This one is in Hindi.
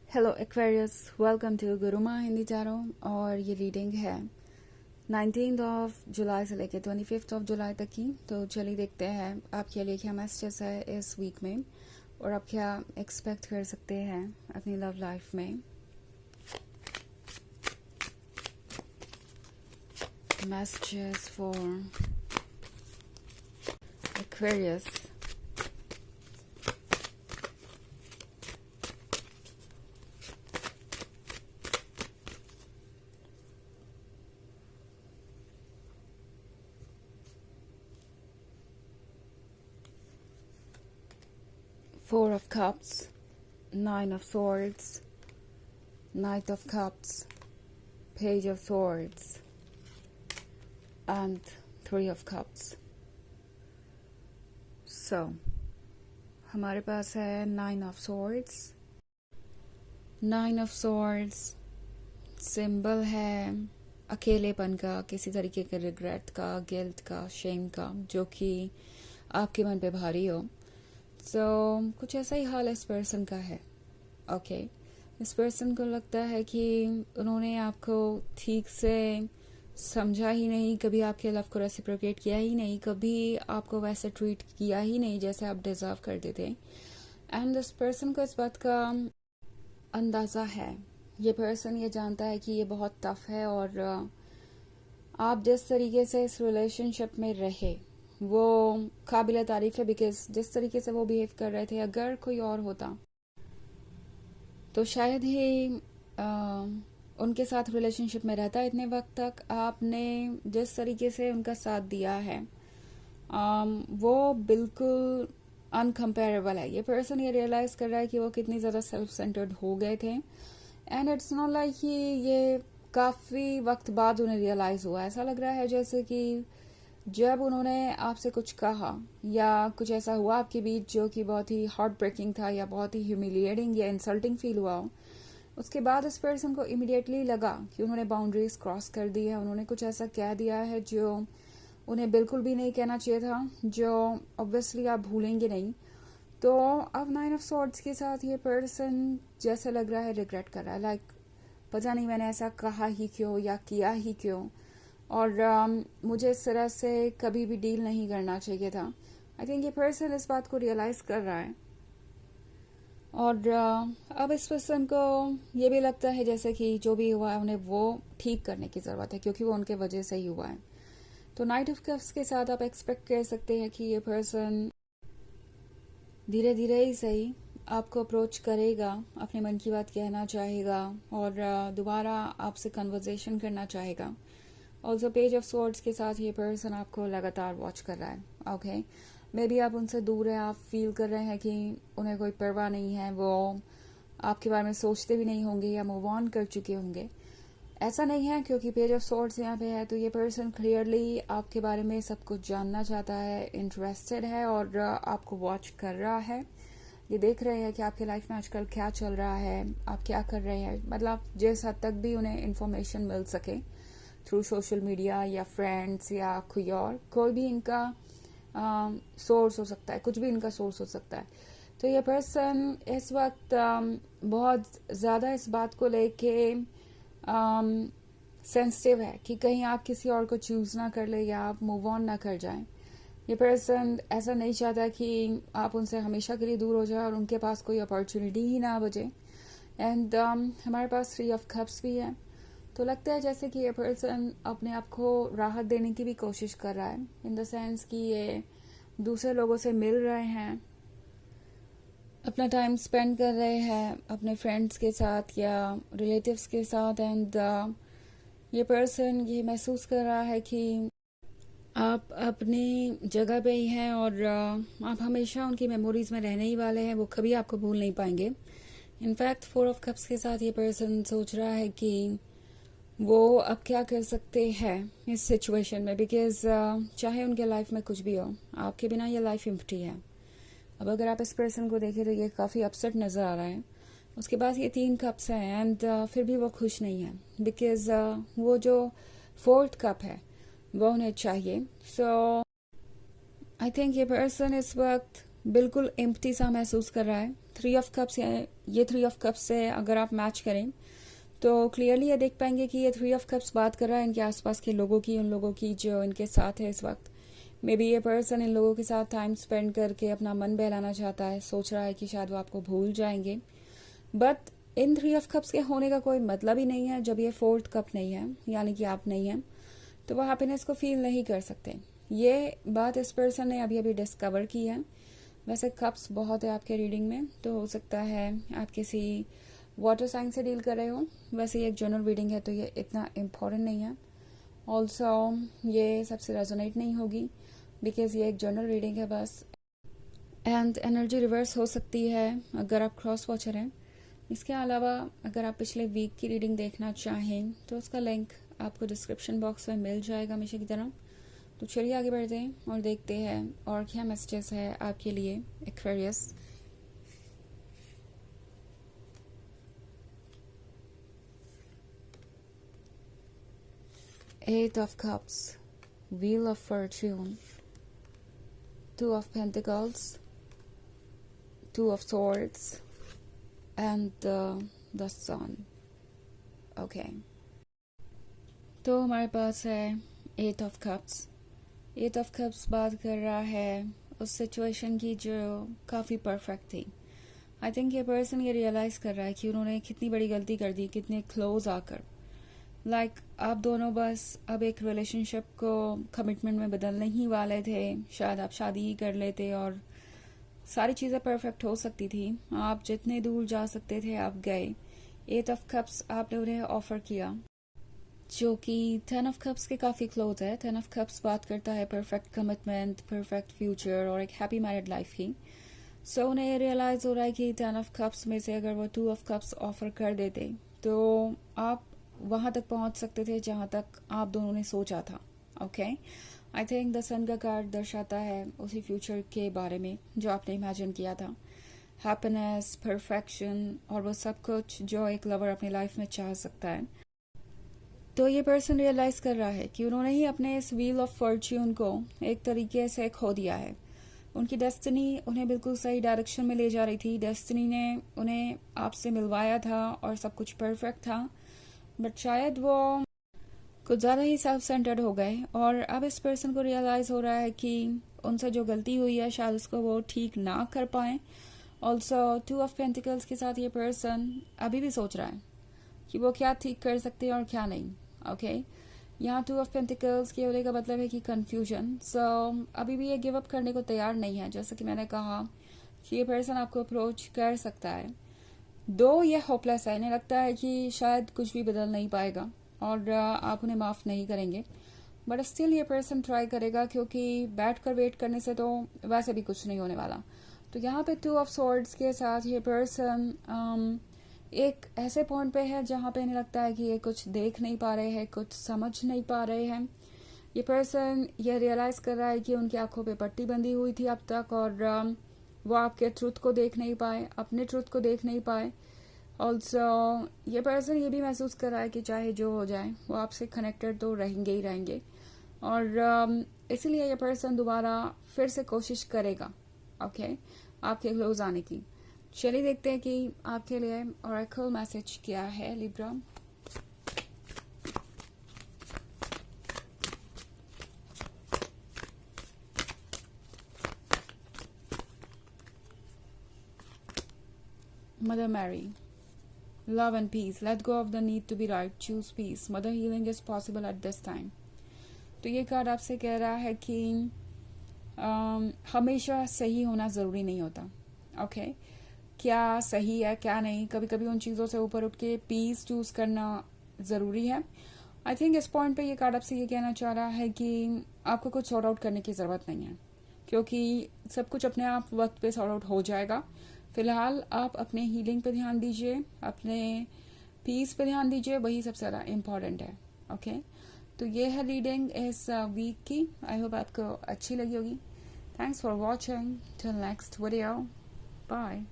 Hello Aquarius, welcome to Guruma Hindi चारों। और ये रीडिंग है 19 जुलाई से लेकर 25 जुलाई तक की। तो चलिए देखते हैं आपके लिए क्या मैसेजेस है इस वीक में और आप क्या एक्सपेक्ट कर सकते हैं अपनी लव लाइफ में। Messages for Aquarius. Four of Cups, Nine of Swords, Knight of Cups, Page of Swords, and Three of Cups. So, हमारे पास है Nine of Swords. Nine of Swords symbol है अकेलेपन का, किसी तरीके के रिग्रेट का, गिल्ट का, शेम का, जो कि आपके मन पे भारी हो। कुछ ऐसा ही हाल इस पर्सन का है। ओके, इस पर्सन को लगता है कि उन्होंने आपको ठीक से समझा ही नहीं, कभी आपके लव को रेसिप्रोकेट किया ही नहीं, कभी आपको वैसे ट्रीट किया ही नहीं जैसे आप डिजर्व करते थे। एंड इस पर्सन को इस बात का अंदाज़ा है। ये पर्सन ये जानता है कि ये बहुत टफ है और आप जिस तरीके से इस रिलेशनशिप में रहे वो काबिल तारीफ है। बिकॉज जिस तरीके से वो बिहेव कर रहे थे, अगर कोई और होता तो शायद ही उनके साथ रिलेशनशिप में रहता इतने वक्त तक। आपने जिस तरीके से उनका साथ दिया है वो बिल्कुल अनकम्पेरेबल है। ये पर्सन ये रियलाइज कर रहा है कि वो कितनी ज़्यादा सेल्फ सेंटर्ड हो गए थे। एंड इट्स नॉट लाइक कि ये काफ़ी वक्त बाद उन्हें रियलाइज हुआ। ऐसा लग रहा है जैसे कि जब उन्होंने आपसे कुछ कहा या कुछ ऐसा हुआ आपके बीच जो कि बहुत ही हार्ट ब्रेकिंग था या बहुत ही ह्यूमिलिएटिंग या इंसल्टिंग फील हुआ हो, उसके बाद इस पर्सन को इमिडिएटली लगा कि उन्होंने बाउंड्रीज क्रॉस कर दी है, उन्होंने कुछ ऐसा कह दिया है जो उन्हें बिल्कुल भी नहीं कहना चाहिए था, जो ऑब्वियसली आप भूलेंगे नहीं। तो अब नाइन ऑफ सॉर्ड्स के साथ ये पर्सन जैसे लग रहा है रिग्रेट कर रहा है, लाइक पता नहीं मैंने ऐसा कहा ही क्यों या किया ही क्यों, और मुझे इस तरह से कभी भी डील नहीं करना चाहिए था। आई थिंक ये पर्सन इस बात को रियलाइज कर रहा है और अब इस पर्सन को ये भी लगता है जैसे कि जो भी हुआ है उन्हें वो ठीक करने की ज़रूरत है, क्योंकि वो उनके वजह से ही हुआ है। तो नाइट ऑफ कप्स के साथ आप एक्सपेक्ट कर सकते हैं कि ये पर्सन धीरे धीरे ही सही आपको अप्रोच करेगा, अपने मन की बात कहना चाहेगा और दोबारा आपसे कन्वर्सेशन करना चाहेगा। ऑल्सो पेज ऑफ स्वॉर्ड्स के साथ ये पर्सन आपको लगातार वॉच कर रहा है। ओके, मे बी आप उनसे दूर हैं, आप फील कर रहे हैं कि उन्हें कोई परवाह नहीं है, वो आपके बारे में सोचते भी नहीं होंगे या मूव ऑन कर चुके होंगे। ऐसा नहीं है, क्योंकि पेज ऑफ स्वॉर्ड्स यहाँ पे है तो ये पर्सन क्लियरली आपके बारे में सब कुछ जानना चाहता है, इंटरेस्टेड है और आपको वॉच कर रहा है। ये देख रहे हैं कि आपके लाइफ में आजकल क्या चल रहा है, आप क्या कर रहे हैं, मतलब जिस हद तक भी उन्हें इन्फॉर्मेशन मिल सके थ्रू सोशल मीडिया या फ्रेंड्स या कोई भी इनका सोर्स हो सकता है, कुछ भी इनका सोर्स हो सकता है। तो ये पर्सन इस वक्त बहुत ज़्यादा इस बात को लेके सेंसिटिव है कि कहीं आप किसी और को चूज़ ना कर ले या आप मूव ऑन ना कर जाएं। ये पर्सन ऐसा नहीं चाहता कि आप उनसे हमेशा के लिए दूर हो जाए और उनके पास कोई अपॉर्चुनिटी ही ना बचे। एंड हमारे पास 3 ऑफ कप्स भी है। तो लगता है जैसे कि ये पर्सन अपने आप को राहत देने की भी कोशिश कर रहा है, इन द सेंस कि ये दूसरे लोगों से मिल रहे हैं, अपना टाइम स्पेंड कर रहे हैं अपने फ्रेंड्स के साथ या रिलेटिव्स के साथ। एंड ये पर्सन ये महसूस कर रहा है कि आप अपनी जगह पे ही हैं और आप हमेशा उनकी मेमोरीज में रहने ही वाले हैं, वो कभी आपको भूल नहीं पाएंगे। इनफैक्ट 4 ऑफ कप्स के साथ ये पर्सन सोच रहा है कि वो अब क्या कर सकते हैं इस सिचुएशन में, बिकॉज चाहे उनके लाइफ में कुछ भी हो, आपके बिना ये लाइफ इम्प्टी है। अब अगर आप इस पर्सन को देखें तो ये काफ़ी अपसेट नज़र आ रहा है। उसके पास ये 3 कप्स हैं एंड फिर भी वो खुश नहीं है, बिकॉज वो जो 4th कप है वो उन्हें चाहिए। सो आई थिंक ये पर्सन इस वक्त बिल्कुल एम्प्टी सा महसूस कर रहा है। थ्री ऑफ कप्स है, ये थ्री ऑफ कप्स से अगर आप मैच करें तो क्लियरली ये देख पाएंगे कि ये थ्री ऑफ कप्स बात कर रहा है इनके आसपास के लोगों की, उन लोगों की जो इनके साथ है इस वक्त। मे बी ये पर्सन इन लोगों के साथ टाइम स्पेंड करके अपना मन बहलाना चाहता है, सोच रहा है कि शायद वो आपको भूल जाएंगे। But in three of cups के होने का कोई मतलब ही नहीं है जब ये फोर्थ कप नहीं है, यानी कि आप नहीं हैं, तो वो हैप्पीनेस को फील नहीं कर सकते। ये बात इस पर्सन ने अभी अभी डिस्कवर की है। वैसे कप्स बहुत है आपके रीडिंग में, तो हो सकता है आप किसी वाटर साइन से डील कर रहे हो। वैसे ये एक जनरल रीडिंग है तो ये इतना इम्पोर्टेंट नहीं है। ऑल्सो ये सबसे रेजोनेट नहीं होगी बिकॉज ये एक जनरल रीडिंग है बस। एंड एनर्जी रिवर्स हो सकती है अगर आप क्रॉस वॉचर हैं। इसके अलावा अगर आप पिछले वीक की रीडिंग देखना चाहें तो उसका लिंक आपको डिस्क्रिप्शन बॉक्स में मिल जाएगा हमेशा की तरह। तो चलिए आगे बढ़ते हैं और देखते हैं और क्या मैसेजेस है आपके लिए Aquarius. Eight of Cups, Wheel of Fortune, Two of Pentacles, Two of Swords, and the Sun. Okay. तो हमारे पास है Eight of Cups. Eight of Cups बात कर रहा है उस सिचुएशन की जो काफ़ी परफेक्ट थी। आई थिंक ये पर्सन ये रियलाइज कर रहा है कि उन्होंने कितनी बड़ी गलती कर दी, कितने क्लोज आकर। आप दोनों बस अब एक रिलेशनशिप को कमिटमेंट में बदलने ही वाले थे। शायद आप शादी ही कर लेते और सारी चीज़ें परफेक्ट हो सकती थी। आप जितने दूर जा सकते थे आप गए। एट ऑफ कप्स आपने उन्हें ऑफर किया जो कि 10 ऑफ कप्स के काफ़ी क्लोज है। 10 ऑफ कप्स बात करता है परफेक्ट कमिटमेंट, परफेक्ट फ्यूचर और एक हैप्पी मैरिड लाइफ की। सो उन्हें रियलाइज़ हो रहा है कि 10 ऑफ कप्स में से अगर वो 2 ऑफ कप्स ऑफर कर देते तो आप वहाँ तक पहुँच सकते थे जहाँ तक आप दोनों ने सोचा था। ओके, आई थिंक द सन का कार्ड दर्शाता है उसी फ्यूचर के बारे में जो आपने इमेजिन किया था। हैप्पीनेस, परफेक्शन और वो सब कुछ जो एक लवर अपनी लाइफ में चाह सकता है। तो ये पर्सन रियलाइज कर रहा है कि उन्होंने ही अपने इस व्हील ऑफ फॉर्च्यून को एक तरीके से खो दिया है। उनकी डेस्टिनी उन्हें बिल्कुल सही डायरेक्शन में ले जा रही थी। डेस्टिनी ने उन्हें आपसे मिलवाया था और सब कुछ परफेक्ट था, बट शायद वो कुछ ज़्यादा ही सेल्फ सेंटर्ड हो गए और अब इस पर्सन को रियलाइज़ हो रहा है कि उनसे जो गलती हुई है शायद उसको वो ठीक ना कर पाए। ऑल्सो 2 ऑफ पेंटिकल्स के साथ ये पर्सन अभी भी सोच रहा है कि वो क्या ठीक कर सकते हैं और क्या नहीं। ओके, यहाँ 2 ऑफ पेंटिकल्स के होने का मतलब है कि कंफ्यूजन। सो अभी भी ये गिव अप करने को तैयार नहीं है। जैसे कि मैंने कहा कि ये पर्सन आपको अप्रोच कर सकता है, दो ये होपलेस है। इन्हें लगता है कि शायद कुछ भी बदल नहीं पाएगा और आप उन्हें माफ़ नहीं करेंगे, बट स्टिल ये पर्सन ट्राई करेगा क्योंकि बैठ कर वेट करने से तो वैसे भी कुछ नहीं होने वाला। तो यहाँ पे 2 ऑफ स्वॉर्ड्स के साथ ये पर्सन एक ऐसे पॉइंट पे है जहाँ पे इन्हें लगता है कि ये कुछ देख नहीं पा रहे हैं, कुछ समझ नहीं पा रहे हैं। ये पर्सन ये रियलाइज़ कर रहा है कि उनकी आंखों पे पट्टी बंधी हुई थी अब तक और वो आपके ट्रुथ को देख नहीं पाए, अपने ट्रुथ को देख नहीं पाए। ऑल्सो ये पर्सन ये भी महसूस कर रहा है कि चाहे जो हो जाए वो आपसे कनेक्टेड तो रहेंगे ही रहेंगे और इसीलिए ये पर्सन दोबारा फिर से कोशिश करेगा ओके आपके क्लोज आने की। चलिए देखते हैं कि आपके लिए ऑरेकल मैसेज क्या है Libra. Mother Mary, love and peace. Let go of the need to be right. Choose peace. Mother healing is possible at this time. तो ये कार्ड आपसे कह रहा है कि हमेशा सही होना ज़रूरी नहीं होता। ओके, क्या सही है क्या नहीं, कभी कभी उन चीज़ों से ऊपर उठ के पीस चूज़ करना ज़रूरी है। आई थिंक इस पॉइंट पे ये कार्ड आपसे ये कहना चाह रहा है कि आपको कुछ सॉर्ट आउट करने की ज़रूरत नहीं है क्योंकि सब कुछ अपने आप वक्त पे सॉर्ट आउट हो जाएगा। फिलहाल आप अपने हीलिंग पे ध्यान दीजिए, अपने पीस पे ध्यान दीजिए, वही सबसे ज़्यादा इम्पॉर्टेंट है। ओके, तो ये है रीडिंग इस वीक की। आई होप आपको अच्छी लगी होगी। Thanks for watching. Till next video, bye.